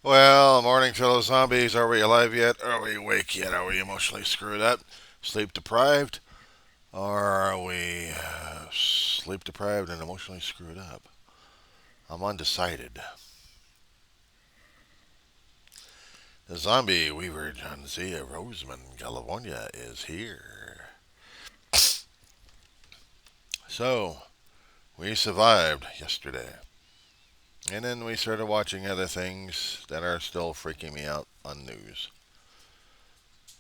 Well, morning, fellow zombies. Are we alive yet? Are we awake yet? Are we emotionally screwed up? Sleep deprived? Or are we sleep deprived and emotionally screwed up? I'm undecided. The zombie weaver John Zia Roseman, California, is here. So, we survived yesterday. And then we started watching other things that are still freaking me out on news.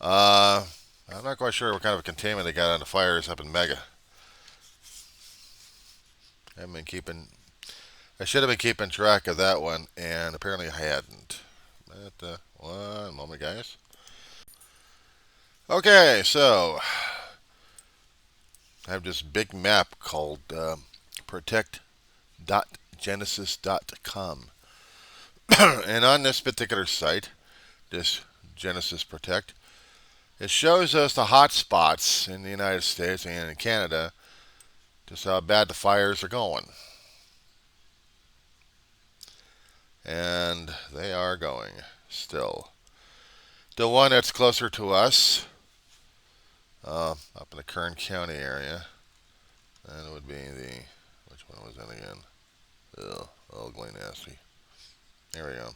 Uh, I'm not quite sure what kind of containment they got on the fires up in Mega. I haven't been keeping I should have been keeping track of that one, and apparently I hadn't. But, one moment, guys. Okay, so I have this big map called protect.genesis.com. And on this particular site, this Genesis Protect, it shows us the hot spots in the United States and in Canada, just how bad the fires are going. And they are going still. The one that's closer to us, up in the Kern County area. And it would be which one was that again? Ugh, ugly nasty. There we go.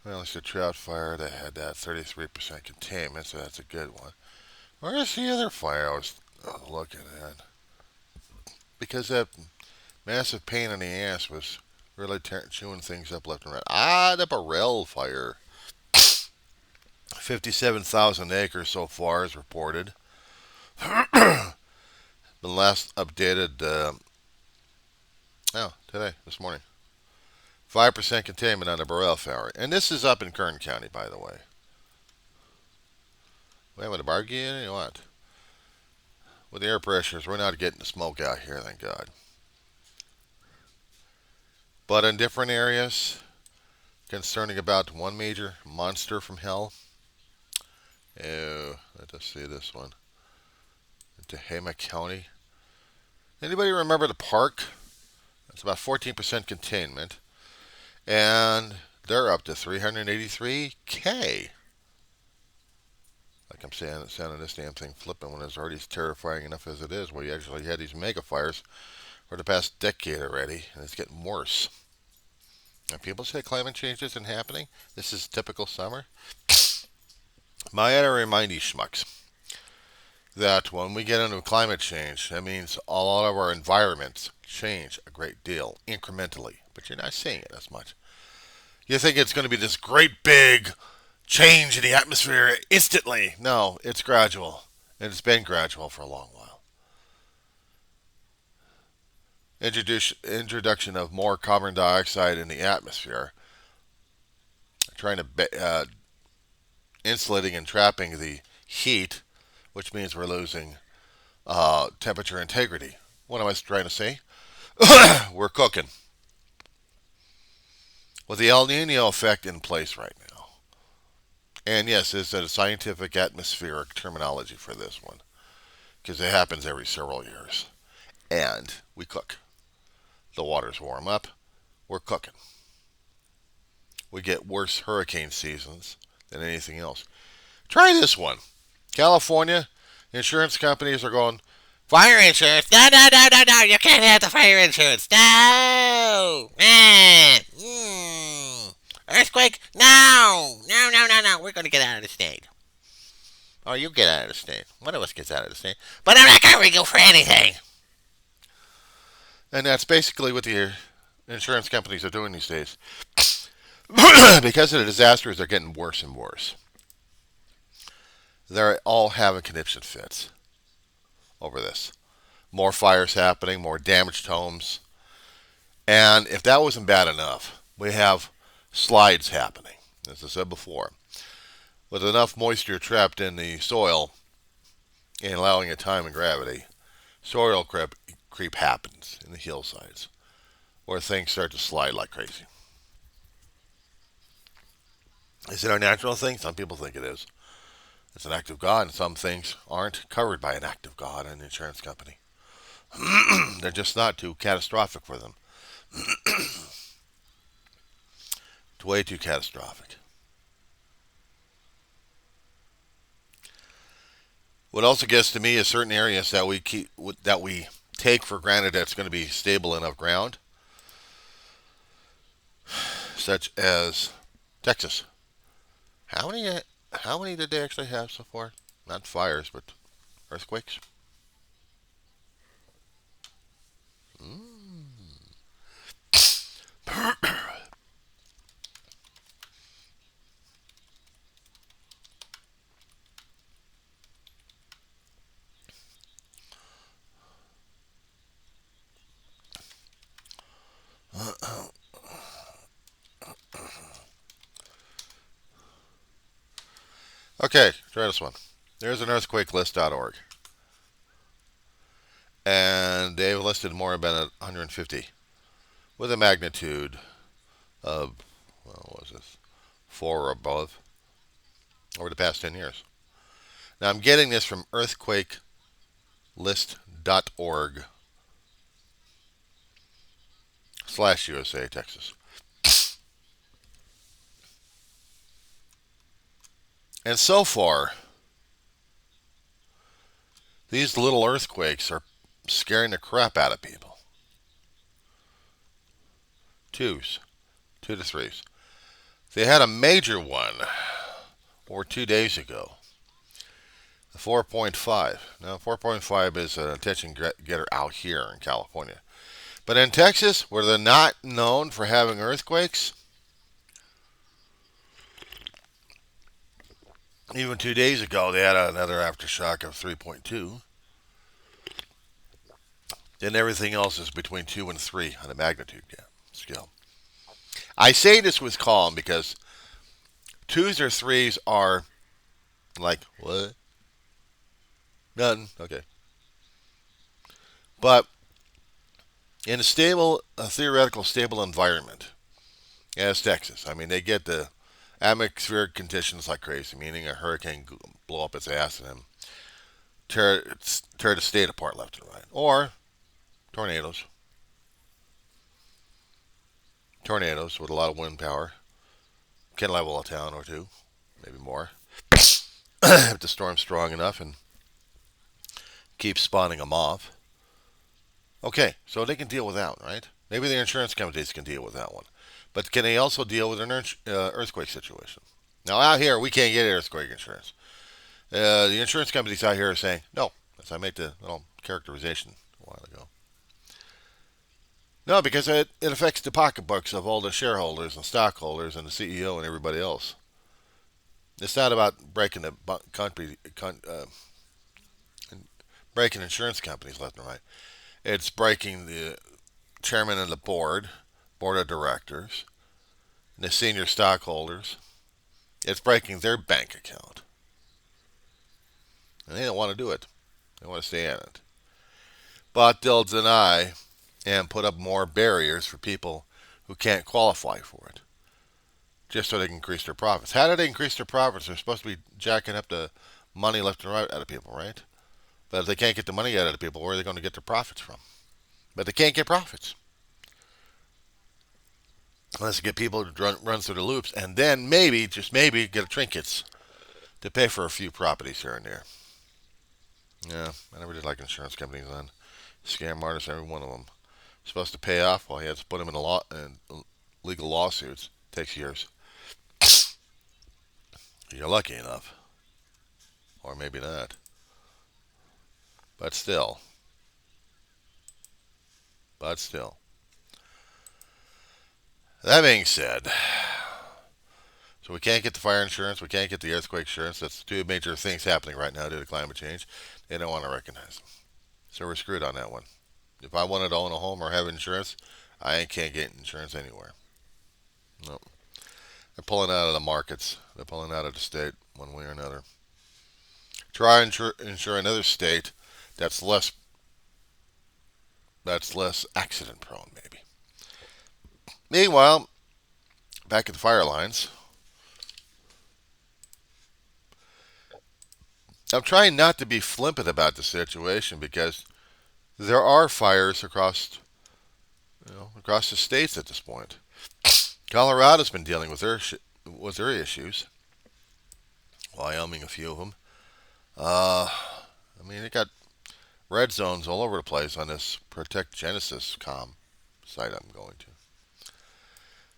Well, it's the Trout Fire that had that 33% containment, so that's a good one. Where's the other fire I was looking at? Because that massive pain in the ass was really chewing things up left and right. Ah, the Burrell Fire. 57,000 acres so far is reported. The last updated, today, this morning. 5% containment on the Burrell Fire. And this is up in Kern County, by the way. We having a bargain or what? With the air pressures, we're not getting the smoke out here, thank God. But in different areas, concerning about one major monster from hell. Oh, let us see this one. Tehama County. Anybody remember the park? It's about 14% containment. And they're up to 383K. Like I'm saying, sounding this damn thing flipping when it's already terrifying enough as it is. We actually had these mega fires for the past decade already, and it's getting worse. And people say climate change isn't happening. This is typical summer. I gotta remind you schmucks that when we get into climate change, that means a lot of our environments change a great deal, incrementally. But you're not seeing it as much. You think it's going to be this great big change in the atmosphere instantly. No, it's gradual. And it's been gradual for a long while. Introduction of more carbon dioxide in the atmosphere, trying to insulating and trapping the heat, which means we're losing temperature integrity. What am I trying to say? We're cooking with the El Nino effect in place right now. And yes, there's a scientific atmospheric terminology for this one because it happens every several years. And we cook. The waters warm up. We're cooking. We get worse hurricane seasons than anything else. Try this one. California, insurance companies are going, fire insurance? No, no, no, no, no. You can't have the fire insurance. No. Earthquake? No. No, no, no, no. We're going to get out of the state. Or you get out of the state. One of us gets out of the state. But I'm not covering you for anything. And that's basically what the insurance companies are doing these days. Because of the disasters, they're getting worse and worse. They're all having conniption fits over this. More fires happening, more damaged homes. And if that wasn't bad enough, we have slides happening, as I said before. With enough moisture trapped in the soil and allowing it time and gravity, soil creep happens in the hillsides where things start to slide like crazy. Is it a natural thing? Some people think it is. It's an act of God, and some things aren't covered by an act of God and an insurance company. They're just not too catastrophic for them. It's way too catastrophic. What also gets to me is certain areas that we take for granted that it's going to be stable enough ground, such as Texas. How many how many did they actually have so far? Not fires, but earthquakes. Mm. Okay, try this one. There's an earthquakelist.org, and they've listed more than 150 with a magnitude of, well, what was this, 4 or above over the past 10 years. Now I'm getting this from earthquakelist.org / USA, Texas. And so far, these little earthquakes are scaring the crap out of people. Twos, 2 to 3s. They had a major one or 2 days ago. 4.5. Now, 4.5 is an attention getter out here in California. But in Texas, where they're not known for having earthquakes, even 2 days ago, they had another aftershock of 3.2. Then everything else is between 2 and 3 on a magnitude scale. I say this with calm because 2s or 3s are like, what? Nothing. Okay. But in a theoretical stable environment, as Texas, I mean, they get the atmospheric conditions like crazy, meaning a hurricane blow up its ass and then tear the state apart left and right. Or tornadoes. Tornadoes with a lot of wind power can level a town or two, maybe more. If the storm's strong enough and keeps spawning them off. Okay, so they can deal with that, right? Maybe the insurance companies can deal with that one. But can they also deal with an earthquake situation? Now, out here, we can't get earthquake insurance. The insurance companies out here are saying, no, as I made the little characterization a while ago. No, because it affects the pocketbooks of all the shareholders and stockholders and the CEO and everybody else. It's not about breaking the breaking insurance companies left and right. It's breaking the chairman of the board of directors, and the senior stockholders. It's breaking their bank account. And they don't want to do it. They want to stay in it. But they'll deny and put up more barriers for people who can't qualify for it, just so they can increase their profits. How do they increase their profits? They're supposed to be jacking up the money left and right out of people, right? But if they can't get the money out of the people, where are they going to get their profits from? But they can't get profits unless you get people to run through the loops, and then maybe, just maybe, get trinkets to pay for a few properties here and there. Yeah, I never did like insurance companies then. Scam artists, every one of them. Supposed to pay off, well, he has to put them in legal lawsuits. Takes years. You're lucky enough, or maybe not. But still, but still. That being said, so we can't get the fire insurance, we can't get the earthquake insurance. That's two major things happening right now due to climate change. They don't want to recognize them. So we're screwed on that one. If I wanted to own a home or have insurance, I can't get insurance anywhere. Nope. They're pulling out of the markets. They're pulling out of the state one way or another. Try and insure another state that's less accident prone, maybe. Meanwhile, back at the fire lines, I'm trying not to be flippant about the situation because there are fires across the states at this point. Colorado's been dealing with their issues. Wyoming, a few of them. I mean, it got red zones all over the place on this Protect Genesis site I'm going to.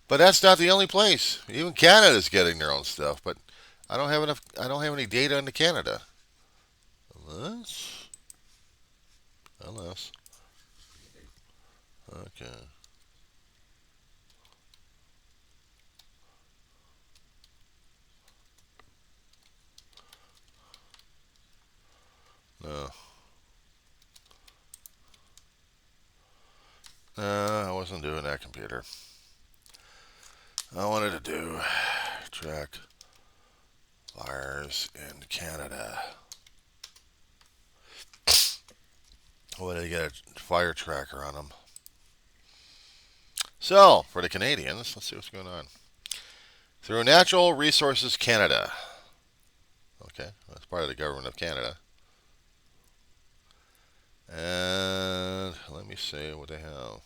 But that's not the only place. Even Canada's getting their own stuff. But I don't have enough. I don't have any data into Canada. Unless. Okay. No. I wasn't doing that computer. I wanted to do track fires in Canada. Well, they get a fire tracker on them. So, for the Canadians, let's see what's going on. Through Natural Resources Canada. Okay, that's part of the government of Canada. And let me see what they have.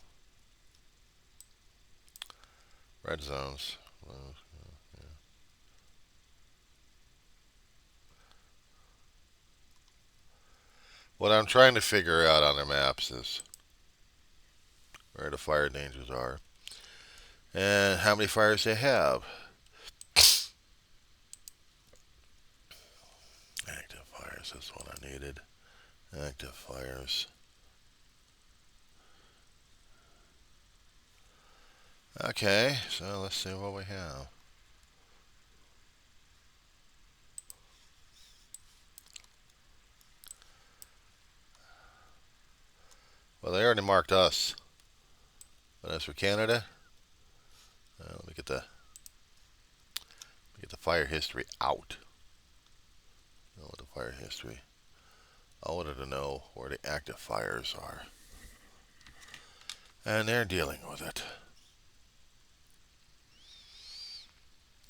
Red zones. What I'm trying to figure out on their maps is where the fire dangers are and how many fires they have. Active fires is what I needed. Active fires. Okay, so let's see what we have. Well, they already marked us. But as for Canada, let me get the fire history out. The fire history. I wanted to know where the active fires are. And they're dealing with it.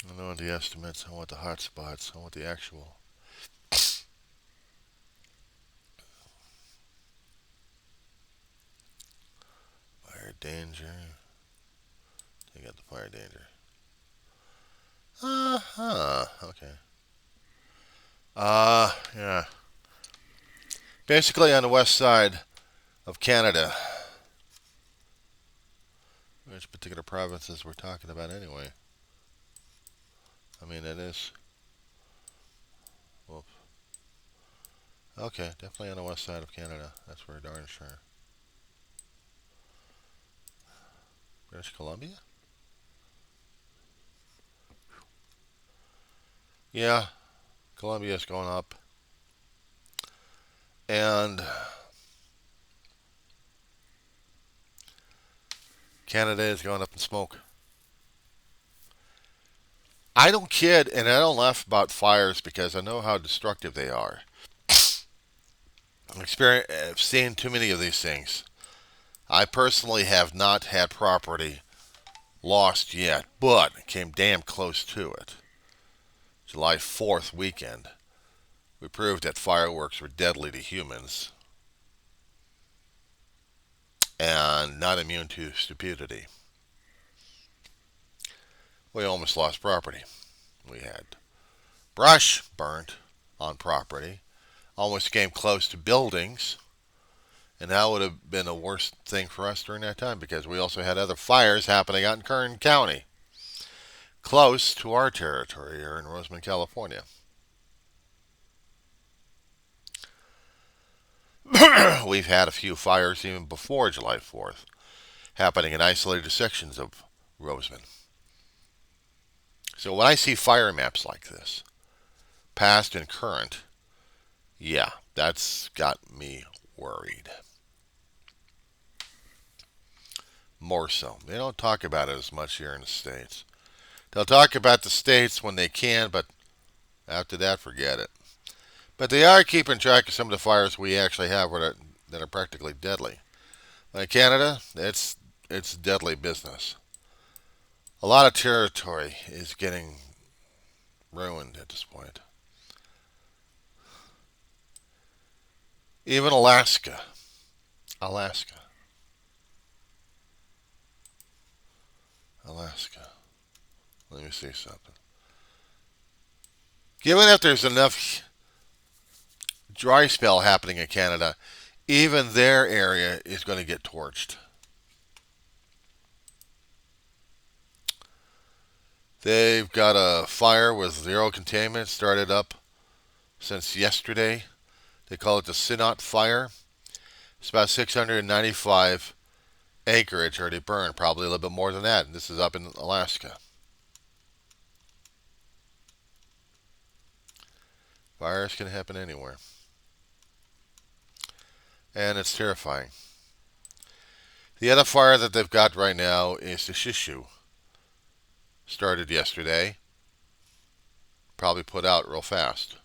I want the estimates. I want the hot spots. I want the actual. Fire danger. They got the fire danger. Okay. Yeah. Basically on the west side of Canada. Which particular provinces we're talking about anyway? I mean, it is. Well, okay, definitely on the west side of Canada. That's for darn sure. British Columbia? Yeah, Columbia's going up. And Canada is going up in smoke. I don't kid and I don't laugh about fires because I know how destructive they are. I've seen too many of these things. I personally have not had property lost yet, but came damn close to it. July 4th weekend, we proved that fireworks were deadly to humans and not immune to stupidity. We almost lost property. We had brush burnt on property, almost came close to buildings, and that would have been a worse thing for us during that time because we also had other fires happening out in Kern County, close to our territory here in Roseman, California. We've had a few fires even before July 4th happening in isolated sections of Roseman. So when I see fire maps like this, past and current, yeah, that's got me worried. More so. They don't talk about it as much here in the States. They'll talk about the States when they can, but after that, forget it. But they are keeping track of some of the fires we actually have that are practically deadly. In Canada, it's deadly business. A lot of territory is getting ruined at this point. Even Alaska. Alaska. Alaska. Let me see something. Given that there's enough dry spell happening in Canada, even their area is going to get torched. They've got a fire with zero containment started up since yesterday. They call it the Sinot Fire. It's about 695 acreage already burned, probably a little bit more than that. And this is up in Alaska. Fires can happen anywhere. And it's terrifying. The other fire that they've got right now is the Shishu. Started yesterday. Probably put out real fast.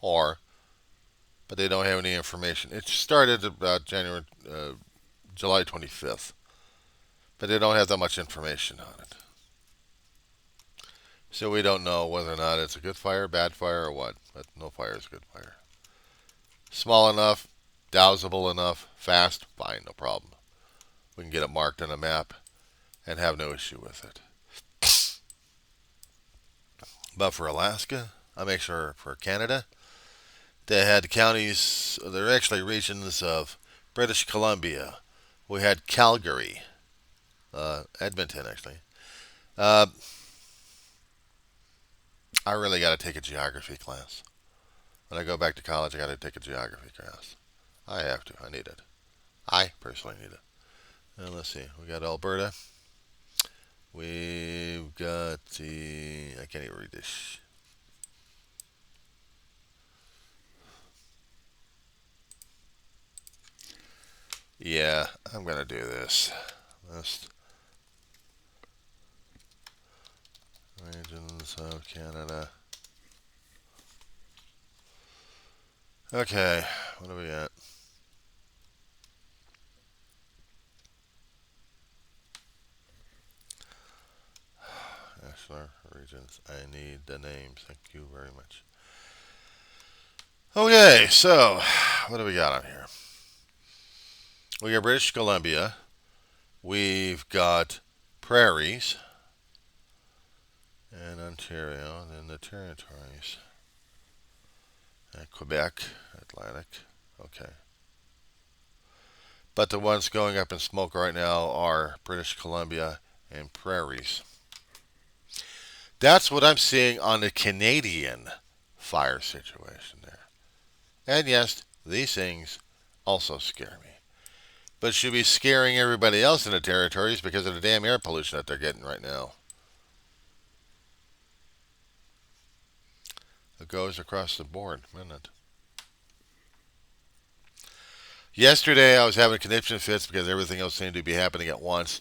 But they don't have any information. It started about July 25th. But they don't have that much information on it. So we don't know whether or not it's a good fire, bad fire, or what. But no fire is a good fire. Small enough, dousable enough, fast, fine, no problem. We can get it marked on a map and have no issue with it. But for Alaska, I make sure for Canada, they had counties, they're actually regions of British Columbia. We had Calgary, Edmonton actually. I really got to take a geography class. When I go back to college, I got to take a geography class. I have to. I need it. I personally need it. And let's see. We got Alberta. We've got the. I can't even read this. Yeah, I'm going to do this. List regions of Canada. Okay, what do we got? National regions. I need the names. Thank you very much. Okay, so what do we got on here? We got British Columbia. We've got prairies. And Ontario. And then the territories. And Quebec. Atlantic. Okay. But the ones going up in smoke right now are British Columbia and prairies. That's what I'm seeing on the Canadian fire situation there. And yes, these things also scare me. But should be scaring everybody else in the territories because of the damn air pollution that they're getting right now. It goes across the board, doesn't it? Yesterday I was having conniption fits because everything else seemed to be happening at once,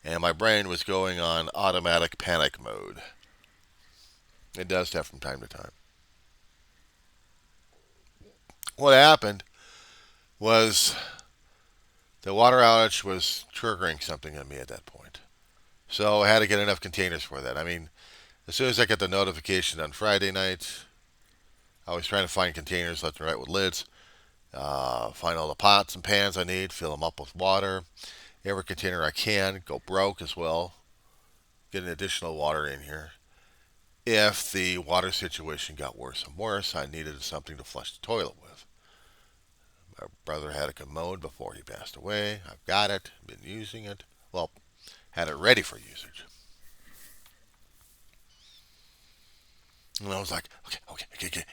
and my brain was going on automatic panic mode. It does that from time to time. What happened was the water outage was triggering something in me at that point. So I had to get enough containers for that. I mean, as soon as I got the notification on Friday night, I was trying to find containers left and right with lids, find all the pots and pans I need, fill them up with water. Every container I can, go broke as well, get an additional water in here. If the water situation got worse and worse, I needed something to flush the toilet with. My brother had a commode before he passed away. I've got it, been using it. Well, had it ready for usage. And I was like, okay,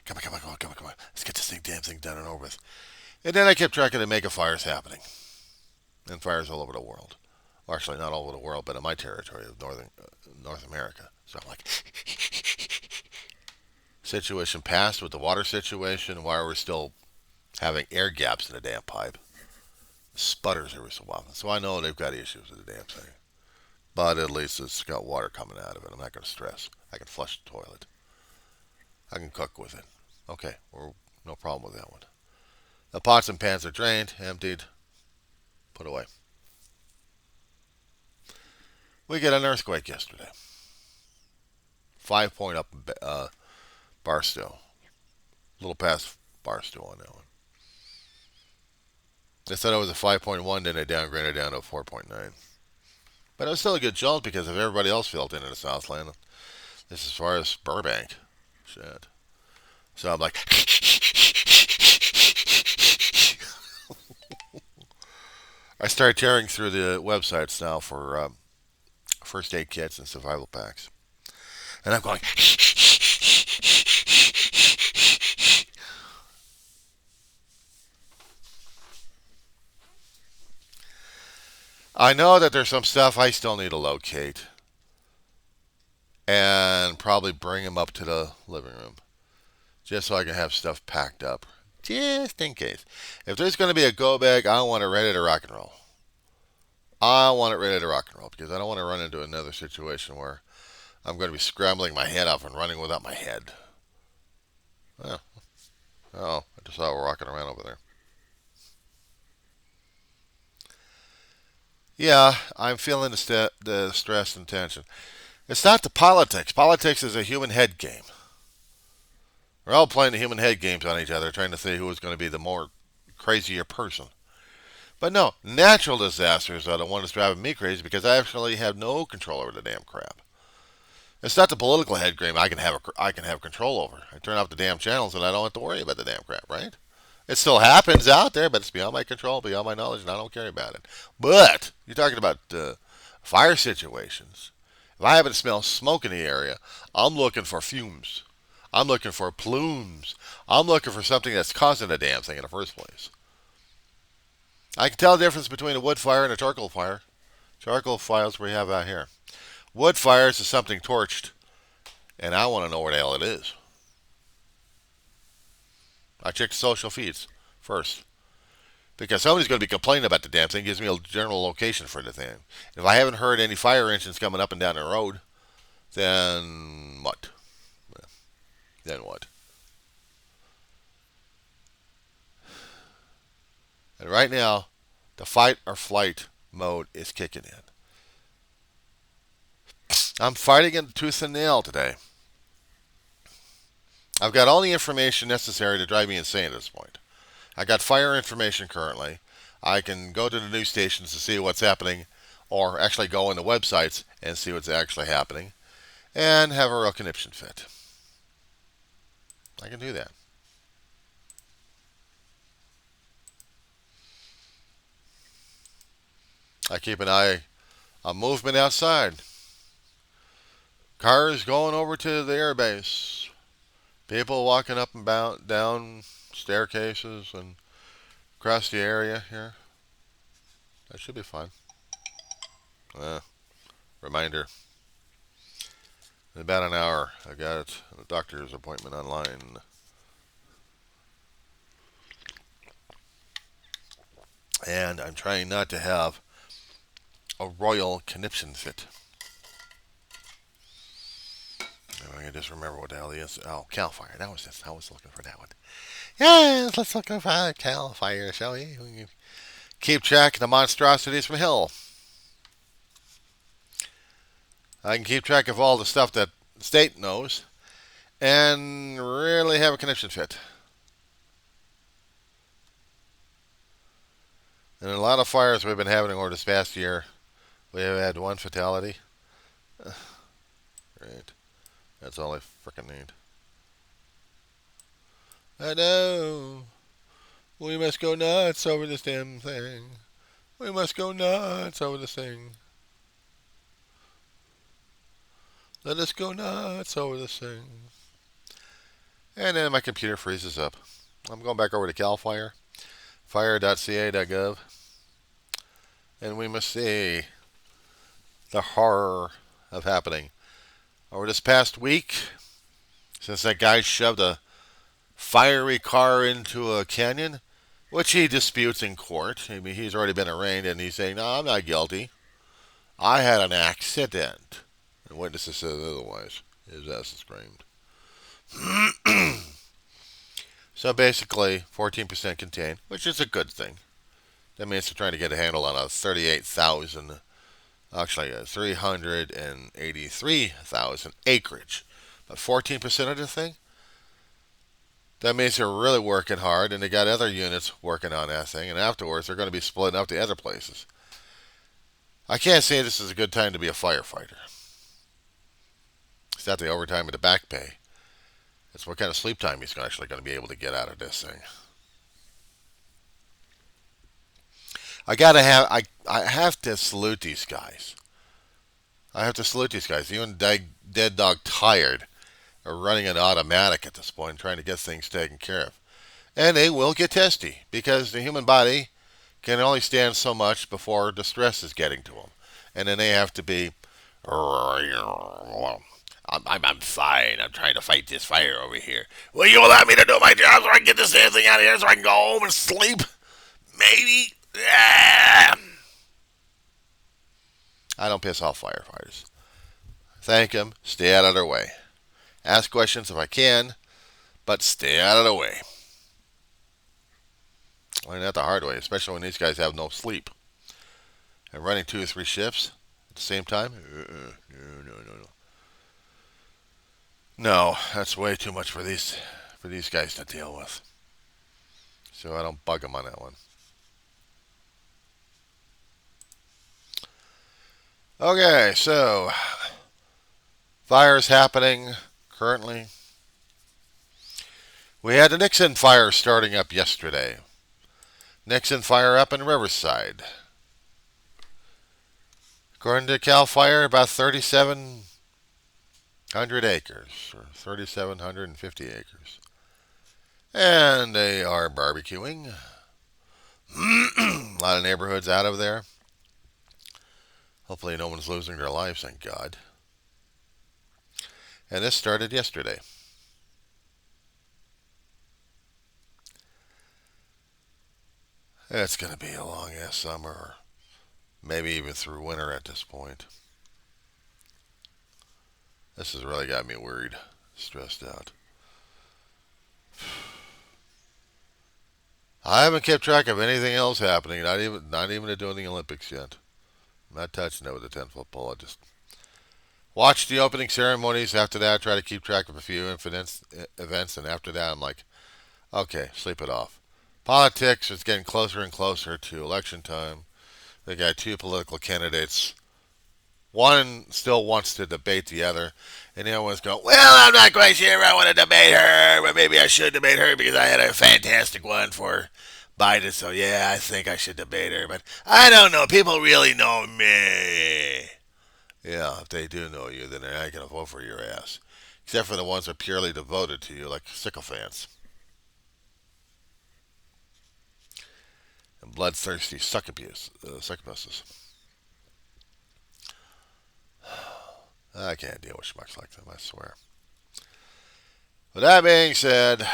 come on. Let's get this damn thing done and over with. And then I kept tracking the mega fires happening. And fires all over the world. Well, actually, not all over the world, but in my territory of North America. So I'm like, situation passed with the water situation. Why are we still having air gaps in the damn pipe? Sputters every so often. So I know they've got issues with the damn thing. But at least it's got water coming out of it. I'm not going to stress. I can flush the toilet. I can cook with it. Okay, no problem with that one. The pots and pans are drained, emptied, put away. We get an earthquake yesterday. 5 point up Barstow. A little past Barstow on that one. They said it was a 5.1, then they downgraded down to a 4.9. But it was still a good jolt because of everybody else filled into the Southland. This is as far as Burbank. Shit. So I'm like, I started tearing through the websites now for first aid kits and survival packs. And I'm going, I know that there's some stuff I still need to locate and probably bring them up to the living room just so I can have stuff packed up just in case. If there's going to be a go bag, I want it ready to rock and roll. I want it ready to rock and roll because I don't want to run into another situation where I'm going to be scrambling my head off and running without my head. Oh, oh, I just saw it rocking around over there. Yeah, I'm feeling the stress and tension. It's not the politics. Politics is a human head game. We're all playing the human head games on each other, trying to see who is going to be the more crazier person. But no, natural disasters are the one that's driving me crazy because I actually have no control over the damn crap. It's not the political head game I can have control over. I turn off the damn channels and I don't have to worry about the damn crap, right? It still happens out there, but it's beyond my control, beyond my knowledge, and I don't care about it. But you're talking about fire situations. If I happen to smell smoke in the area, I'm looking for fumes. I'm looking for plumes. I'm looking for something that's causing the damn thing in the first place. I can tell the difference between a wood fire and a charcoal fire. Charcoal fires we have out here. Wood fires is something torched, and I want to know where the hell it is. I check the social feeds first. Because somebody's going to be complaining about the damn thing. It gives me a general location for the thing. If I haven't heard any fire engines coming up and down the road, then what? Then what? And right now, the fight or flight mode is kicking in. I'm fighting in tooth and nail today. I've got all the information necessary to drive me insane at this point. I got fire information currently. I can go to the news stations to see what's happening, or actually go on the websites and see what's actually happening, and have a real conniption fit. I can do that. I keep an eye on movement outside. Cars going over to the airbase. People walking up and down staircases and across the area here. That should be fine. Reminder. In about an hour, I got a doctor's appointment online. And I'm trying not to have a royal conniption fit. I can just remember what the hell he is. Oh, Cal Fire. That was it. I was looking for that one. Yes, let's look for Cal Fire, shall we? We can keep track of the monstrosities from Hill. I can keep track of all the stuff that the state knows and really have a conniption fit. And a lot of fires we've been having over this past year, we have had one fatality. Right. That's all I frickin' need. I know. We must go nuts over this damn thing. We must go nuts over this thing. Let us go nuts over this thing. And then my computer freezes up. I'm going back over to CAL FIRE, fire.ca.gov, and we must see the horror of happening. Over this past week, since that guy shoved a fiery car into a canyon, which he disputes in court. I mean, he's already been arraigned, and he's saying, "No, I'm not guilty. I had an accident." And witnesses said otherwise. His ass is screamed. So basically, 14% contained, which is a good thing. That means they're trying to get a handle on a 38,000, actually 383,000 acreage. But 14% of the thing? That means they're really working hard, and they got other units working on that thing, and afterwards they're going to be splitting up to other places. I can't say this is a good time to be a firefighter. It's not the overtime and the back pay. It's what kind of sleep time he's actually going to be able to get out of this thing. I have to salute these guys. I have to salute these guys. Even Dead Dog Tired are running an automatic at this point, trying to get things taken care of. And they will get testy because the human body can only stand so much before distress is getting to them. And then they have to be, I'm fine. I'm trying to fight this fire over here. Will you allow me to do my job so I can get this damn thing out of here so I can go home and sleep? Maybe. Yeah. I don't piss off firefighters. Thank them. Stay out of their way. Ask questions if I can, but stay out of the way. Learn that the hard way, especially when these guys have no sleep. And running 2 or 3 shifts at the same time? No. No, that's way too much for these guys to deal with. So I don't bug them on that one. Okay, so fires happening currently. We had the Nixon fire starting up yesterday. Nixon fire up in Riverside. According to CAL FIRE, about 3,700 acres, or 3,750 acres. And they are barbecuing. A lot of neighborhoods out of there. Hopefully no one's losing their lives, thank God. And this started yesterday. It's going to be a long ass summer, or maybe even through winter at this point. This has really got me worried, stressed out. I haven't kept track of anything else happening. Not even doing the Olympics yet. I'm not touching it with a 10-foot pole. I just watch the opening ceremonies. After that, I try to keep track of a few events, and after that, I'm like, okay, sleep it off. Politics is getting closer and closer to election time. They got 2 political candidates. One still wants to debate the other, and the other one's going, well, I'm not quite sure I want to debate her, but maybe I should debate her because I had a fantastic one for Biden, so yeah, I think I should debate her, but I don't know. People really know me. Yeah, if they do know you, then they're not going to vote for your ass. Except for the ones that are purely devoted to you, like sycophants. And bloodthirsty succubuses. I can't deal with schmucks like them, I swear. With that being said,